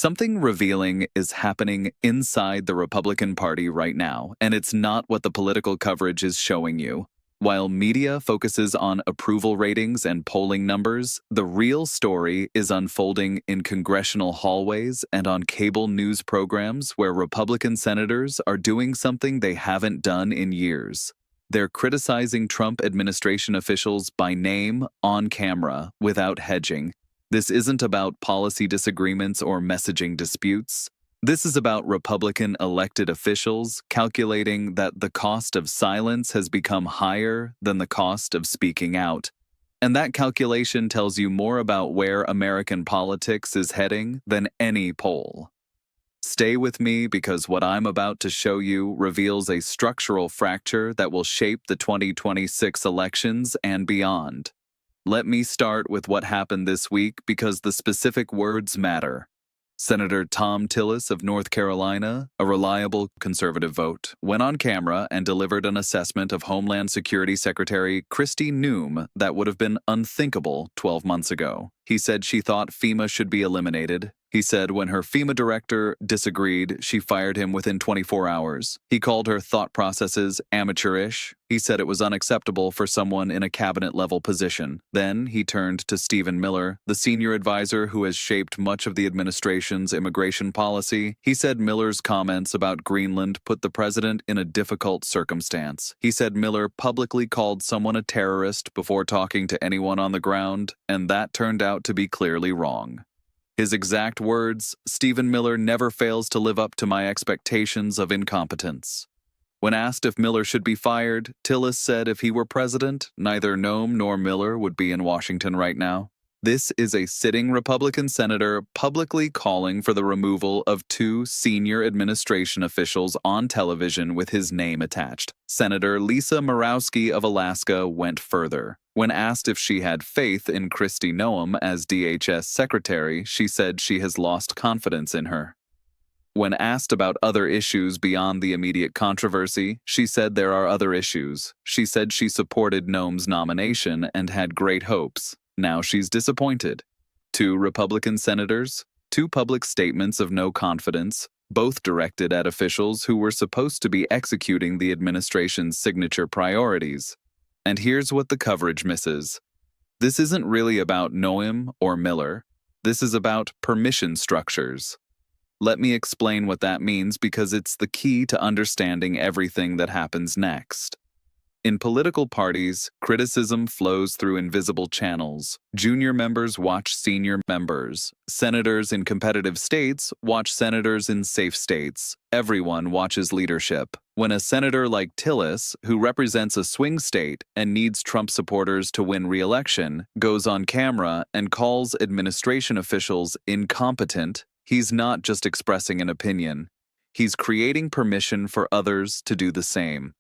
Something revealing is happening inside the Republican Party right now, and it's not what the political coverage is showing you. While media focuses on approval ratings and polling numbers, the real story is unfolding in congressional hallways and on cable news programs where Republican senators are doing something they haven't done in years. They're criticizing Trump administration officials by name, on camera, without hedging. This isn't about policy disagreements or messaging disputes. This is about Republican elected officials calculating that the cost of silence has become higher than the cost of speaking out. And that calculation tells you more about where American politics is heading than any poll. Stay with me because what I'm about to show you reveals a structural fracture that will shape the 2026 elections and beyond. Let me start with what happened this week because the specific words matter. Senator Thom Tillis of North Carolina, a reliable conservative vote, went on camera and delivered an assessment of Homeland Security Secretary Kristi Noem that would have been unthinkable 12 months ago. He said she thought FEMA should be eliminated. He said when her FEMA director disagreed, she fired him within 24 hours. He called her thought processes amateurish. He said it was unacceptable for someone in a cabinet-level position. Then he turned to Stephen Miller, the senior advisor who has shaped much of the administration's immigration policy. He said Miller's comments about Greenland put the president in a difficult circumstance. He said Miller publicly called someone a terrorist before talking to anyone on the ground, and that turned out to be clearly wrong. His exact words, Stephen Miller never fails to live up to my expectations of incompetence. When asked if Miller should be fired, Tillis said if he were president, neither Noem nor Miller would be in Washington right now. This is a sitting Republican senator publicly calling for the removal of two senior administration officials on television with his name attached. Senator Lisa Murkowski of Alaska went further. When asked if she had faith in Kristi Noem as DHS secretary, she said she has lost confidence in her. When asked about other issues beyond the immediate controversy, she said there are other issues. She said she supported Noem's nomination and had great hopes. Now she's disappointed. Two Republican senators, two public statements of no confidence, both directed at officials who were supposed to be executing the administration's signature priorities. And here's what the coverage misses. This isn't really about Noem or Miller. This is about permission structures. Let me explain what that means because it's the key to understanding everything that happens next. In political parties, criticism flows through invisible channels. Junior members watch senior members. Senators in competitive states watch senators in safe states. Everyone watches leadership. When a senator like Tillis, who represents a swing state and needs Trump supporters to win re-election, goes on camera and calls administration officials incompetent, he's not just expressing an opinion. He's creating permission for others to do the same.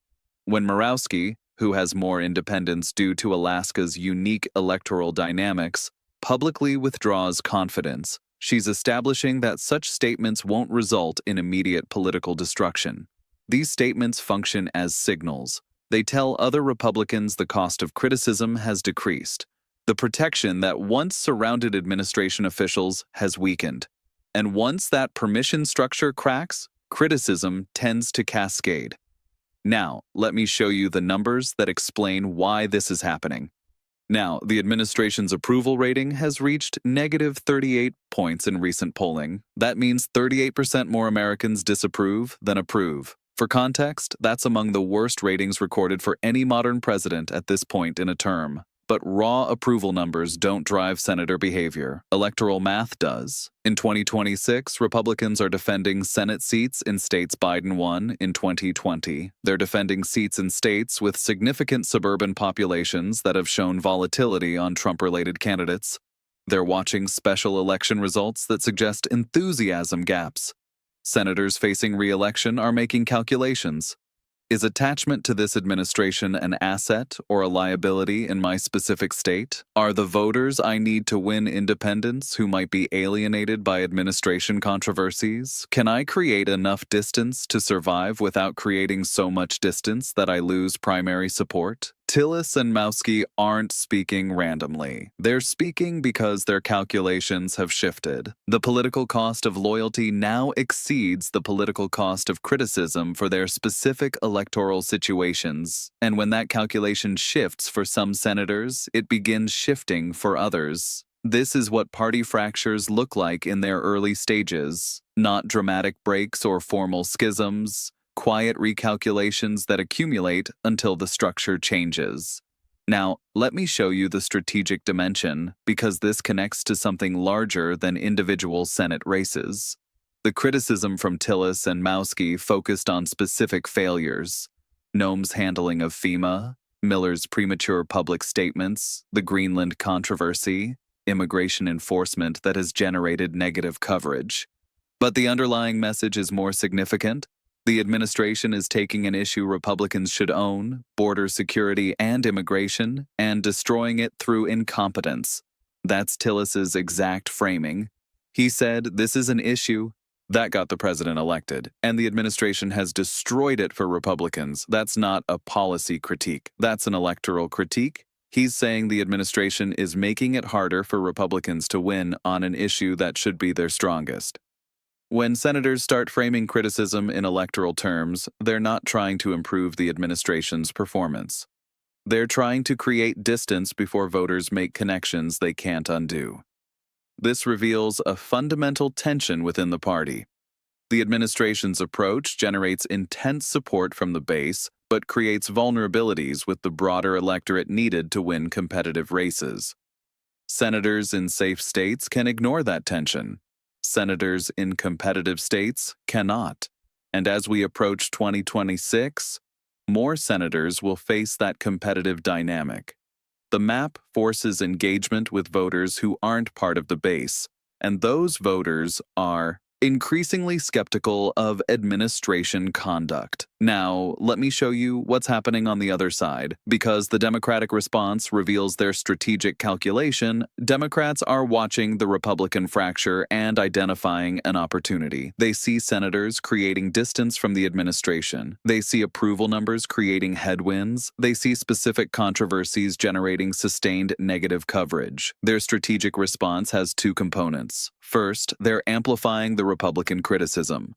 When Murkowski, who has more independence due to Alaska's unique electoral dynamics, publicly withdraws confidence, she's establishing that such statements won't result in immediate political destruction. These statements function as signals. They tell other Republicans the cost of criticism has decreased. The protection that once surrounded administration officials has weakened. And once that permission structure cracks, criticism tends to cascade. Now, let me show you the numbers that explain why this is happening. Now, the administration's approval rating has reached negative 38 points in recent polling. That means 38% more Americans disapprove than approve. For context, that's among the worst ratings recorded for any modern president at this point in a term. But raw approval numbers don't drive senator behavior. Electoral math does. In 2026, Republicans are defending Senate seats in states Biden won in 2020. They're defending seats in states with significant suburban populations that have shown volatility on Trump-related candidates. They're watching special election results that suggest enthusiasm gaps. Senators facing re-election are making calculations. Is attachment to this administration an asset or a liability in my specific state? Are the voters I need to win independence who might be alienated by administration controversies? Can I create enough distance to survive without creating so much distance that I lose primary support? Tillis and Mauski aren't speaking randomly. They're speaking because their calculations have shifted. The political cost of loyalty now exceeds the political cost of criticism for their specific electoral situations. And when that calculation shifts for some senators, it begins shifting for others. This is what party fractures look like in their early stages, not dramatic breaks or formal schisms. Quiet recalculations that accumulate until the structure changes. Now, let me show you the strategic dimension, because this connects to something larger than individual Senate races. The criticism from Tillis and Mauski focused on specific failures: Noem's handling of FEMA, Miller's premature public statements, the Greenland controversy, immigration enforcement that has generated negative coverage. But the underlying message is more significant. The administration is taking an issue Republicans should own, border security and immigration, and destroying it through incompetence. That's Tillis's exact framing. He said, "This is an issue that got the president elected, and the administration has destroyed it for Republicans. That's not a policy critique. That's an electoral critique." He's saying the administration is making it harder for Republicans to win on an issue that should be their strongest. When senators start framing criticism in electoral terms, they're not trying to improve the administration's performance. They're trying to create distance before voters make connections they can't undo. This reveals a fundamental tension within the party. The administration's approach generates intense support from the base, but creates vulnerabilities with the broader electorate needed to win competitive races. Senators in safe states can ignore that tension. Senators in competitive states cannot. And as we approach 2026, more senators will face that competitive dynamic. The map forces engagement with voters who aren't part of the base, and those voters are increasingly skeptical of administration conduct. Now, let me show you what's happening on the other side. Because the Democratic response reveals their strategic calculation, Democrats are watching the Republican fracture and identifying an opportunity. They see senators creating distance from the administration. They see approval numbers creating headwinds. They see specific controversies generating sustained negative coverage. Their strategic response has two components. First, they're amplifying the Republican criticism.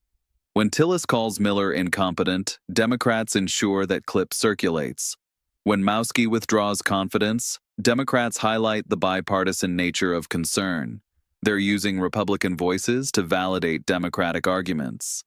When Tillis calls Miller incompetent, Democrats ensure that clip circulates. When Mauski withdraws confidence, Democrats highlight the bipartisan nature of concern. They're using Republican voices to validate Democratic arguments.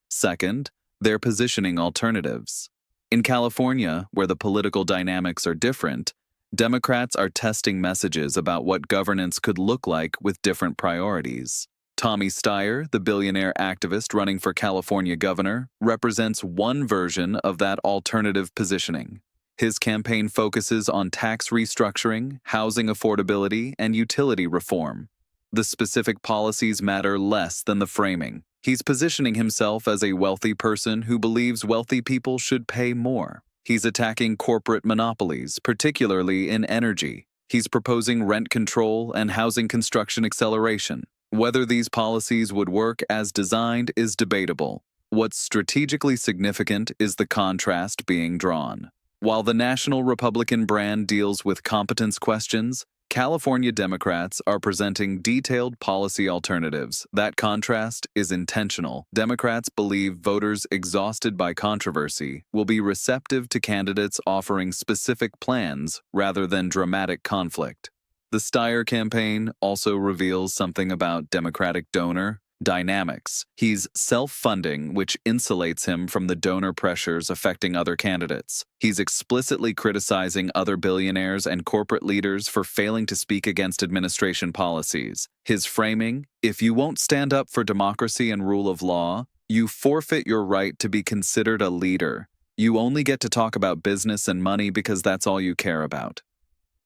Second, they're positioning alternatives. In California, where the political dynamics are different, Democrats are testing messages about what governance could look like with different priorities. Tommy Steyer, the billionaire activist running for California governor, represents one version of that alternative positioning. His campaign focuses on tax restructuring, housing affordability, and utility reform. The specific policies matter less than the framing. He's positioning himself as a wealthy person who believes wealthy people should pay more. He's attacking corporate monopolies, particularly in energy. He's proposing rent control and housing construction acceleration. Whether these policies would work as designed is debatable. What's strategically significant is the contrast being drawn. While the national Republican brand deals with competence questions, California Democrats are presenting detailed policy alternatives. That contrast is intentional. Democrats believe voters exhausted by controversy will be receptive to candidates offering specific plans rather than dramatic conflict. The Steyer campaign also reveals something about Democratic donor dynamics. He's self-funding, which insulates him from the donor pressures affecting other candidates. He's explicitly criticizing other billionaires and corporate leaders for failing to speak against administration policies. His framing: if you won't stand up for democracy and rule of law, you forfeit your right to be considered a leader. You only get to talk about business and money because that's all you care about.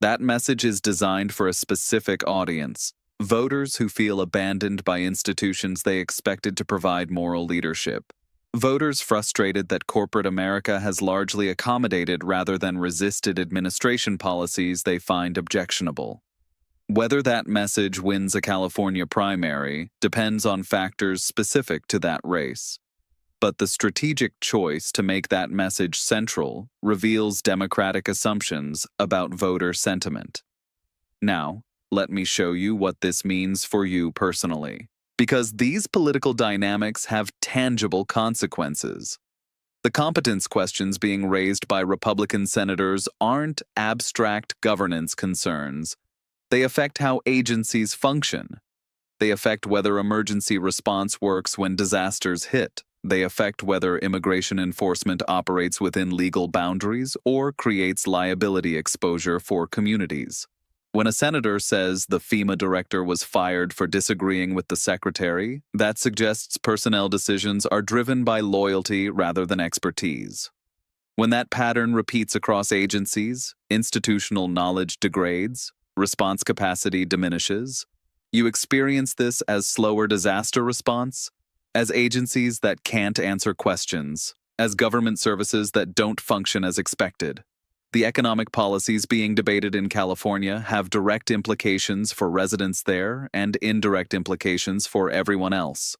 That message is designed for a specific audience. Voters who feel abandoned by institutions they expected to provide moral leadership. Voters frustrated that corporate America has largely accommodated rather than resisted administration policies they find objectionable. Whether that message wins a California primary depends on factors specific to that race. But the strategic choice to make that message central reveals democratic assumptions about voter sentiment. Now, let me show you what this means for you personally, because these political dynamics have tangible consequences. The competence questions being raised by Republican senators aren't abstract governance concerns. They affect how agencies function. They affect whether emergency response works when disasters hit. They affect whether immigration enforcement operates within legal boundaries or creates liability exposure for communities. When a senator says the FEMA director was fired for disagreeing with the secretary, that suggests personnel decisions are driven by loyalty rather than expertise. When that pattern repeats across agencies, institutional knowledge degrades, response capacity diminishes. You experience this as slower disaster response, as agencies that can't answer questions, as government services that don't function as expected. The economic policies being debated in California have direct implications for residents there and indirect implications for everyone else.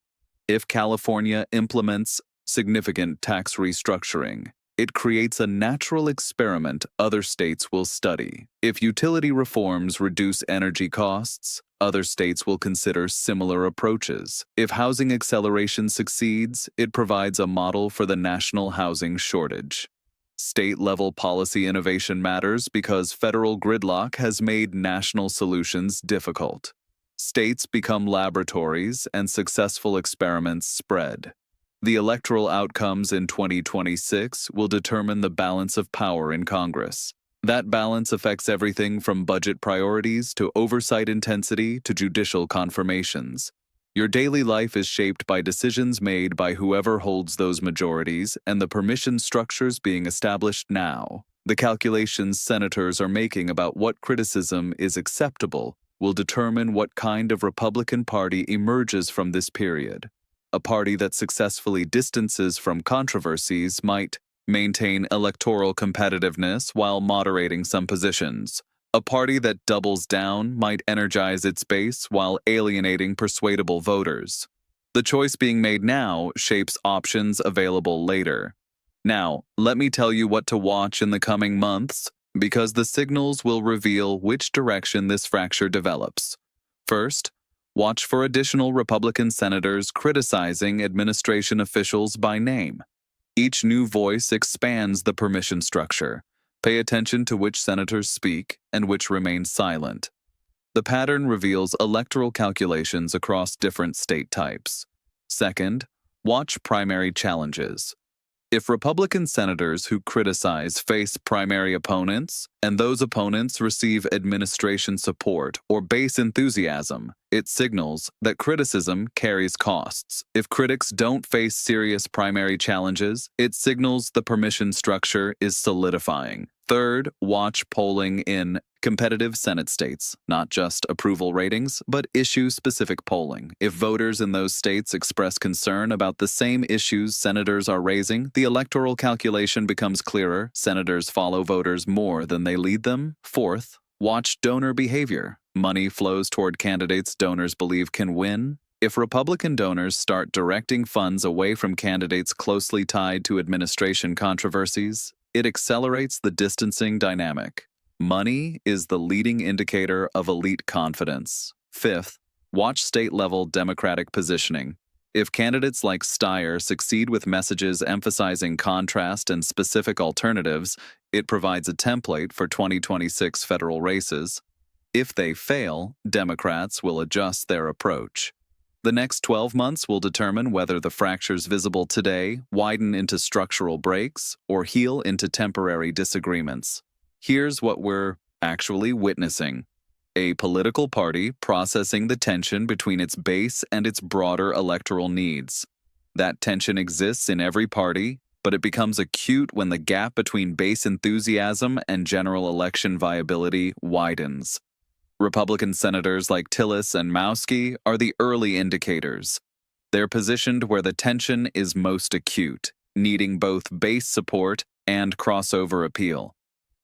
If California implements significant tax restructuring, it creates a natural experiment other states will study. If utility reforms reduce energy costs, other states will consider similar approaches. If housing acceleration succeeds, it provides a model for the national housing shortage. State-level policy innovation matters because federal gridlock has made national solutions difficult. States become laboratories and successful experiments spread. The electoral outcomes in 2026 will determine the balance of power in Congress. That balance affects everything from budget priorities to oversight intensity to judicial confirmations. Your daily life is shaped by decisions made by whoever holds those majorities and the permission structures being established now. The calculations senators are making about what criticism is acceptable will determine what kind of Republican Party emerges from this period. A party that successfully distances from controversies might maintain electoral competitiveness while moderating some positions. A party that doubles down might energize its base while alienating persuadable voters. The choice being made now shapes options available later. Now, let me tell you what to watch in the coming months, because the signals will reveal which direction this fracture develops. First, watch for additional Republican senators criticizing administration officials by name. Each new voice expands the permission structure. Pay attention to which senators speak and which remain silent. The pattern reveals electoral calculations across different state types. Second, watch primary challenges. If Republican senators who criticize face primary opponents, and those opponents receive administration support or base enthusiasm, it signals that criticism carries costs. If critics don't face serious primary challenges, it signals the permission structure is solidifying. Third, watch polling in competitive Senate states, not just approval ratings, but issue-specific polling. If voters in those states express concern about the same issues senators are raising, the electoral calculation becomes clearer. Senators follow voters more than they lead them. Fourth, watch donor behavior. Money flows toward candidates donors believe can win. If Republican donors start directing funds away from candidates closely tied to administration controversies, it accelerates the distancing dynamic. Money is the leading indicator of elite confidence. Fifth, watch state-level Democratic positioning. If candidates like Steyer succeed with messages emphasizing contrast and specific alternatives, it provides a template for 2026 federal races. If they fail, Democrats will adjust their approach. The next 12 months will determine whether the fractures visible today widen into structural breaks or heal into temporary disagreements. Here's what we're actually witnessing: a political party processing the tension between its base and its broader electoral needs. That tension exists in every party, but it becomes acute when the gap between base enthusiasm and general election viability widens. Republican senators like Tillis and Mauski are the early indicators. They're positioned where the tension is most acute, needing both base support and crossover appeal.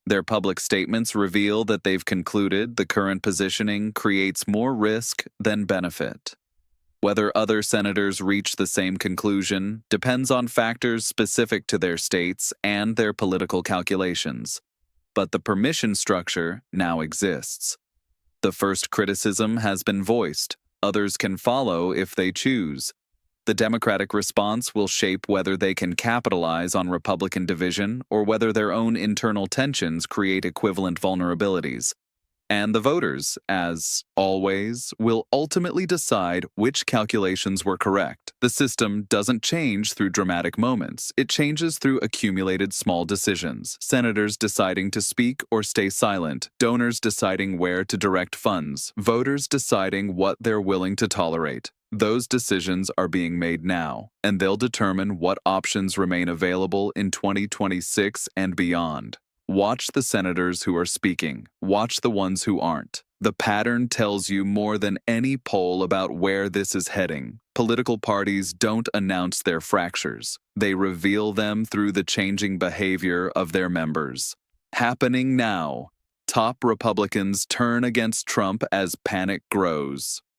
Their public statements reveal that they've concluded the current positioning creates more risk than benefit. Whether other senators reach the same conclusion depends on factors specific to their states and their political calculations. But the permission structure now exists. The first criticism has been voiced. Others can follow if they choose. The Democratic response will shape whether they can capitalize on Republican division or whether their own internal tensions create equivalent vulnerabilities. And the voters, as always, will ultimately decide which calculations were correct. The system doesn't change through dramatic moments. It changes through accumulated small decisions. Senators deciding to speak or stay silent, donors deciding where to direct funds, voters deciding what they're willing to tolerate. Those decisions are being made now, and they'll determine what options remain available in 2026 and beyond. Watch the senators who are speaking. Watch the ones who aren't. The pattern tells you more than any poll about where this is heading. Political parties don't announce their fractures. They reveal them through the changing behavior of their members. Happening now. Top Republicans turn against Trump as panic grows.